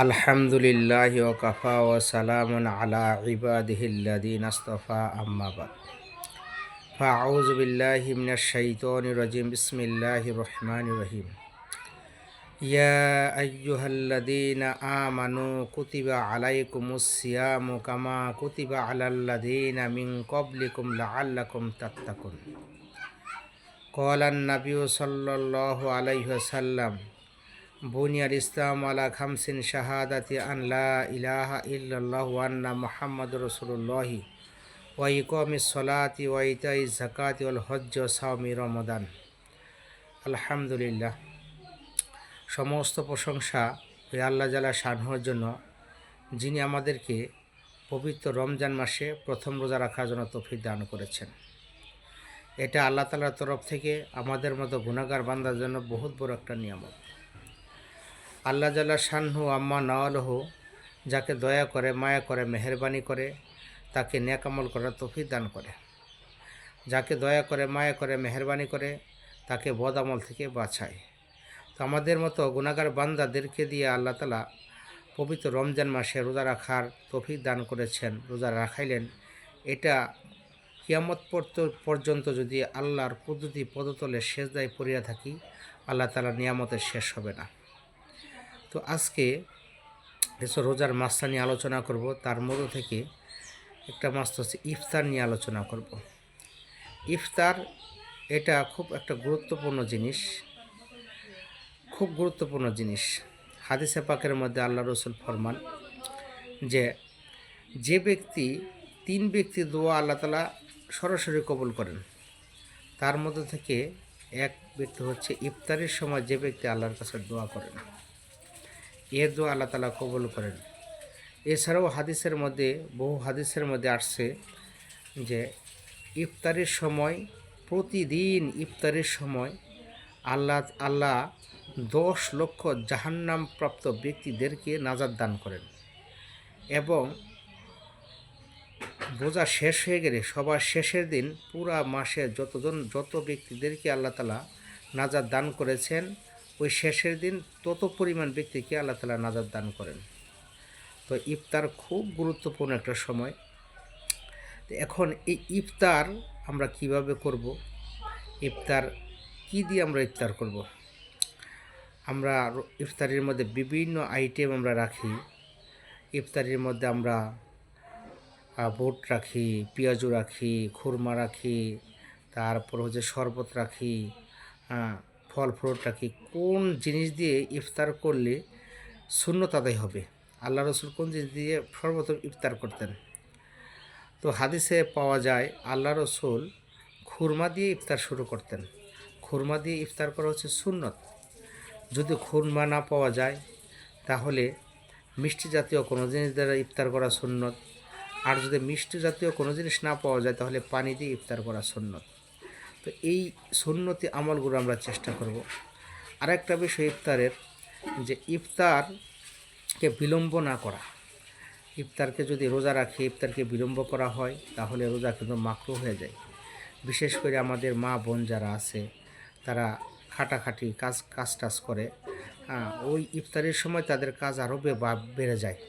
আলহামদুলিল্লাহি ওয়া কাফা ওয়া সালামুন আলা ইবাদিহিল্লাযীনা ইসতাফা আম্মা বাদ ফাআউযু বিল্লাহি মিনাশ শাইতানির রাজিম বিসমিল্লাহির রহমানির রহিম ইয়া আইয়ুহাল্লাযীনা আমানু কুতিবা আলাইকুমুস সিয়ামু কামা কুতিবা আলাল্লাযীনা মিন ক্বাবলিকুম লাআল্লাকুম তাত্তাকুন ক্বালা আন-নাবিয়্যু সাল্লাল্লাহু আলাইহি ওয়াসাল্লাম বুনিয়াল ইসলাম আলা খামসিন শাহাদাতি আন লা ইলাহা ইল্লাল্লাহু ওয়া আন্না মুহাম্মাদুর রাসূলুল্লাহি ওয়া ইকামিস সালাতি ওয়া ইতাইজ যাকাতি ওয়াল হজ্জ ওয়া সাওমি রমাদান। আলহামদুলিল্লাহ, সমস্ত প্রশংসা ওই আল্লাহ জাল্লা শানহুর জন্য, যিনি আমাদেরকে পবিত্র রমজান মাসে প্রথম রোজা রাখার জন্য তৌফিক দান করেছেন। এটা আল্লাহ তাআলার তরফ থেকে আমাদের মতো গুনাহগার বান্দার জন্য বহুত বড় একটা নিয়ামত। আল্লাহ জাল্লা শানহু আম্মা নাওয়ালহু যাকে দয়া করে, মায়া করে, মেহেরবানি করে, তাকে নেক আমল করার তৌফিক দান করে। যাকে দয়া করে, মায়া করে, মেহেরবানি করে, তাকে বদ আমল থেকে বাঁচায়। তো আমাদের মতো গুনাহগার বান্দাদেরকে দিয়ে আল্লাহ তাআলা পবিত্র রমজান মাসে রোজা রাখার তৌফিক দান করেছেন, রোজা রাখাইলেন। এটা কিয়ামত পর্যন্ত যদি আল্লাহর কুদরতি পদতলে সেজদায় পড়িয়া থাকি, আল্লাহ তাআলার নিয়ামতের শেষ হবে না। তো আজকে কিছু রোজার মাসটা নিয়ে আলোচনা করব। তার মধ্য থেকে একটা মাস হচ্ছে ইফতার নিয়ে আলোচনা করব। ইফতার এটা খুব একটা গুরুত্বপূর্ণ জিনিস, খুব গুরুত্বপূর্ণ জিনিস। হাদিসে পাকের মধ্যে আল্লাহ রসুল ফরমান যে ব্যক্তি 3 ব্যক্তির দোয়া আল্লাহ তাআলা সরাসরি কবুল করেন, তার মধ্যে থেকে এক ব্যক্তি হচ্ছে ইফতারের সময় যে ব্যক্তি আল্লাহর কাছে দোয়া করেন, এর দোয়া আল্লাহ তাআলা কবুল করেন। এছাড়াও হাদিসের মধ্যে, বহু হাদিসের মধ্যে আসছে যে ইফতারের সময়, প্রতিদিন ইফতারের সময় আল্লাহ 10 লক্ষ জাহান্নাম প্রাপ্ত ব্যক্তিদেরকে নাজাত দান করেন। এবং রোজা শেষ হয়ে গেলে সবার শেষের দিন পুরা মাসে যত ব্যক্তিদেরকে আল্লাহ তাআলা নাজাত দান করেছেন, ওই শেষের দিন তত পরিমাণ ব্যক্তিকে আল্লাহ তাআলা নাজাত দান করেন। তো ইফতার খুব গুরুত্বপূর্ণ একটা সময়। এখন এই ইফতার আমরা কিভাবে করব? ইফতার কি দিয়ে আমরা ইফতার করব? আমরা ইফতারের মধ্যে বিভিন্ন আইটেম আমরা রাখি। ইফতারের মধ্যে আমরা বুট রাখি, পেঁয়াজু রাখি, খুরমা রাখি, তারপর হচ্ছে শরবত রাখি, ফল ফ্রুট রাখি। কোন জিনিস দিয়ে ইফতার করলে সুন্নত আদায় হবে? আল্লাহ রসুল কোন জিনিস দিয়ে সর্বপ্রথম ইফতার করতেন? তো হাদিসে পাওয়া যায় আল্লাহ রসুল খুরমা দিয়ে ইফতার শুরু করতেন। খুরমা দিয়ে ইফতার করা হচ্ছে সুন্নত। যদি খুরমা না পাওয়া যায় তাহলে মিষ্টি জাতীয় কোনো জিনিস দ্বারা ইফতার করা সুন্নত। আর যদি মিষ্টি জাতীয় কোনো জিনিস না পাওয়া যায় তাহলে পানি দিয়ে ইফতার করা সুন্নত। তো এই সুন্নতি আমলগুলো আমরা চেষ্টা করব। আরেকটা বিষয় ইফতারের, যে ইফতারকে বিলম্ব না করা। ইফতারকে যদি রোজা রাখি, ইফতারকে বিলম্ব করা হয় তাহলে রোজা কিন্তু মাকরুহ হয়ে যায়। বিশেষ করে আমাদের মা বোন যারা আছে, তারা খাটাখাটি কাজ করে, ওই ইফতারের সময় তাদের কাজ আরও বেড়ে যায়।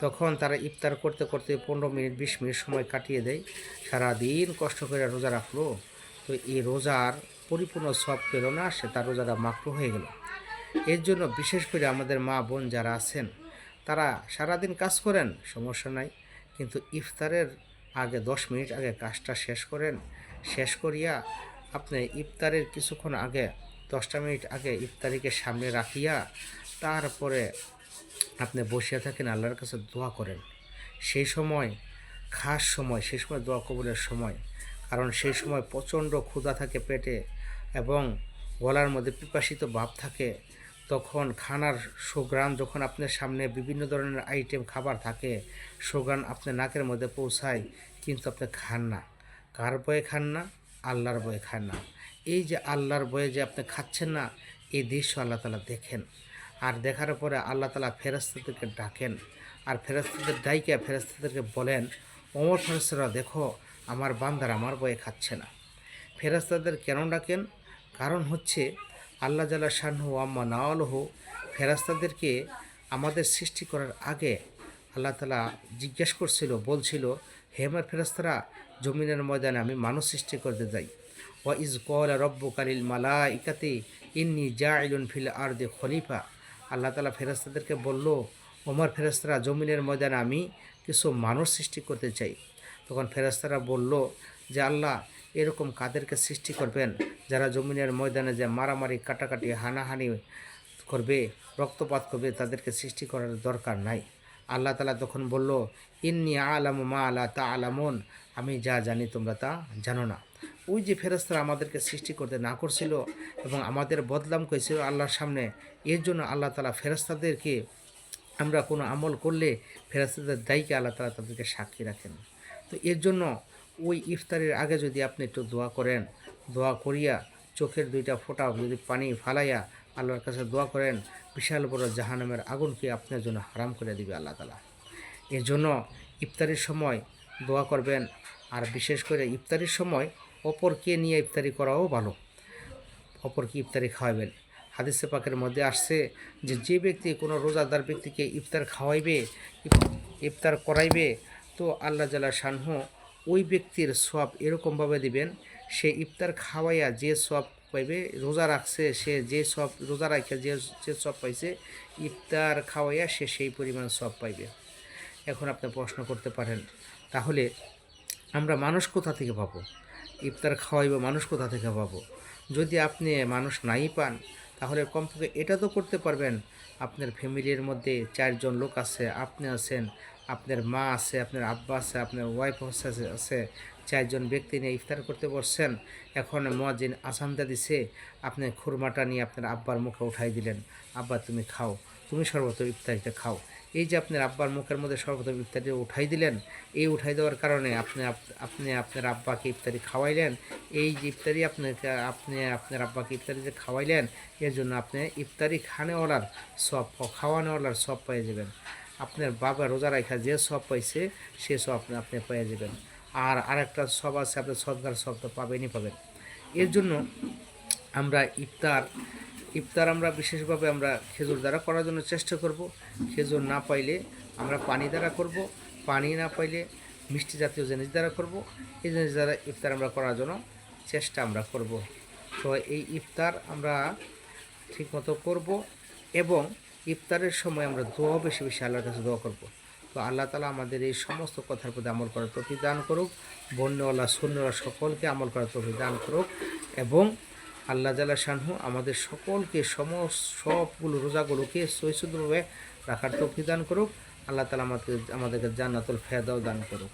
তখন তারা ইফতার করতে করতে 15 মিনিট 20 মিনিট সময় কাটিয়ে দেয়। সারাদিন কষ্ট করে রোজা রাখলো, তো এই রোজার পরিপূর্ণ সব পেল না, সে তার রোজাটা মাকরুহ হয়ে গেল। এর জন্য বিশেষ করে আমাদের মা বোন যারা আছেন, তারা সারাদিন কাজ করেন, সমস্যা নাই, কিন্তু ইফতারের আগে 10 মিনিট আগে কাজটা শেষ করেন। শেষ করিয়া আপনি ইফতারের কিছুক্ষণ আগে 10টা মিনিট আগে ইফতারিকে সামনে রাখিয়া তারপরে আপনি বসিয়া থাকেন, আল্লাহর কাছে দোয়া করেন। সেই সময় খাস সময়, সেই সময় দোয়া কবুলের সময়। কারণ সেই সময় প্রচণ্ড ক্ষুধা থাকে পেটে এবং গলার মধ্যে পিপাসিত ভাব থাকে। তখন খানার সুঘ্রাণ যখন আপনার সামনে বিভিন্ন ধরনের আইটেম খাবার থাকে, সুঘ্রাণ আপনার নাকের মধ্যে পৌঁছায়, কিন্তু আপনি খান না। কার ভয়ে খান না? আল্লাহর ভয়ে খান না। এই যে আল্লাহর ভয়ে যে আপনি খাচ্ছেন না, এই দৃশ্য আল্লাহ তাআলা দেখেন। আর দেখার পরে আল্লাহ তাআলা ফেরেশতাদেরকে ডাকেন, আর ফেরেশতাদের ডাইকা ফেরেশতাদেরকে বলেন, ওমর ফেরেশতারা দেখো আমার বান্দার আমার ভয়ে খাচ্ছে না। ফেরেশতাদের কেন ডাকেন? কারণ হচ্ছে আল্লাহ জাল্লা শানহু আম্মা নাওয়ালহু ফেরেশতাদেরকে আমাদের সৃষ্টি করার আগে আল্লাহ তাআলা জিজ্ঞেস করছিল, বলছিল, হে আমার ফেরেশতারা, জমিনের ময়দানে আমি মানুষ সৃষ্টি করতে যাই। ওয়া ইজ ক্বালা রাব্বুকা লিল মালাইকাতি ইন্নী জাইলুন ফিল আরদি খলিফা। আল্লাহ তাআলা ফেরেশতাদেরকে বলল, ওমর ফেরেশতারা, জমিনের ময়দানে আমি কিছু মানুষ সৃষ্টি করতে চাই। তখন ফেরেশতারা বলল যে আল্লাহ, এরকম কাদেরকে সৃষ্টি করবেন যারা জমিনের ময়দানে যে মারামারি, কাটাকাটি, হানাহানি করবে, রক্তপাত করবে, তাদেরকে সৃষ্টি করার দরকার নাই। আল্লাহ তাআলা তখন বলল, ইন্নী আলামু মা লা তা'লামুন, আমি যা জানি তোমরা তা জানো না। ওই যে ফেরেশতারা আমাদেরকে সৃষ্টি করতে না করছিল এবং আমাদের বদলাম করেছিল আল্লাহর সামনে, এর জন্য আল্লাহ তাআলা ফেরেশতাদেরকে, আমরা কোনো আমল করলে ফেরেশতাদের দায়ীকে আল্লাহ তাআলা তাদেরকে সাক্ষী রাখেন। তো এর জন্য ওই ইফতারের আগে যদি আপনি একটু দোয়া করেন, দোয়া করিয়া চোখের দুইটা ফোঁটা যদি পানি ফালাইয়া আল্লাহর কাছে দোয়া করেন, বিশাল বড় জাহান্নামের আগুনকে আপনার জন্য হারাম করে দিবে আল্লাহ তাআলা। এর জন্য ইফতারির সময় দোয়া করবেন। আর বিশেষ করে ইফতারির সময় অপরকে নিয়ে ইফতারি করাও ভালো, অপরকে ইফতারি খাওয়াবেন। হাদিসে পাকের মধ্যে আসছে যে যে ব্যক্তি কোনো রোজাদার ব্যক্তিকে ইফতার খাওয়াইবে, ইফতার করাইবে, তো আল্লাহ জাল্লা শানহু ওই ব্যক্তির সওয়াব এরকমভাবে দিবেন, সে ইফতার খাওয়াইয়া যে সওয়াব পাইবে, রোজা রাখছে সে যে সওয়াব, রোজা রাখে যে যে সওয়াব পাইছে, ইফতার খাওয়াইয়া সে সেই পরিমাণ সওয়াব পাইবে। এখন আপনি প্রশ্ন করতে পারেন, তাহলে আমরা মানুষ কোথা থেকে পাবো? ইফতার খাওয়াইব মানুষ কোথা থেকে পাবো? যদি আপনি মানুষ নাই পান, তাহলে কমপক্ষে এটা তো করতে পারবেন, আপনার ফ্যামিলির মধ্যে 4 জন লোক আছে, আপনি আছেন, আপনার মা আছে, আপনার আব্বা আছে, আপনার ওয়াইফ আছে, 4 জন ব্যক্তি নিয়ে ইফতার করতে বসছেন। এখন মুয়াজ্জিন আযান দিছে, আপনি খুরমাটা নিয়ে আপনার আব্বার মুখে উঠাই দিলেন, আব্বা তুমি খাও, তুমি সর্বপ্রথম ইফতারিটা খাও। এই যে আপনার আব্বার মুখের মধ্যে সর্বপ্রথম ইফতারি উঠাই দিলেন, এই উঠাই দেওয়ার কারণে আপনি আপনার আব্বাকে ইফতারি খাওয়াইলেন। এই যে ইফতারি আপনি আপনার আব্বাকে ইফতারি যে খাওয়াইলেন, এর জন্য আপনি ইফতারি খানেওয়ালার সব, খাওয়ানোওয়ালার সব পেয়ে যাবেন। আপনার বাবা রোজা রাখা যে সব পাইছে সে সব আপনি পেয়ে যাবেন। আর আরেকটা সব আছে, আপনি সদকার সব তো পাবেনই পাবেন। এর জন্য আমরা ইফতার আমরা বিশেষভাবে আমরা খেজুর দ্বারা করার জন্য চেষ্টা করব। খেজুর না পাইলে আমরা পানি দ্বারা করব, পানি না পাইলে মিষ্টি জাতীয় জিনিস দ্বারা করব। এই জিনিস দ্বারা ইফতার আমরা করার জন্য চেষ্টা আমরা করব। তো এই ইফতার আমরা ঠিকমতো করব এবং ইফতারের সময় আমরা দোয়া বেশি বেশি আল্লাহর কাছে দোয়া করব। তো আল্লাহ তাআলা আমাদের এই সমস্ত কথার প্রতি আমল করার তৌফিক দান করুক, বন্যওয়ালা সুন্নওয়ালা সকলকে আমল করার তৌফিক দান করুক এবং আল্লাহ জাল্লা শানহু আমাদের সকলকে সবগুলো রোজাগুলোকে সহিষ্ণুভাবে রাখার তৌফিক দান করুক। আল্লাহ তাআলা আমাদেরকে জান্নাতুল ফেরদাউস দান করুক।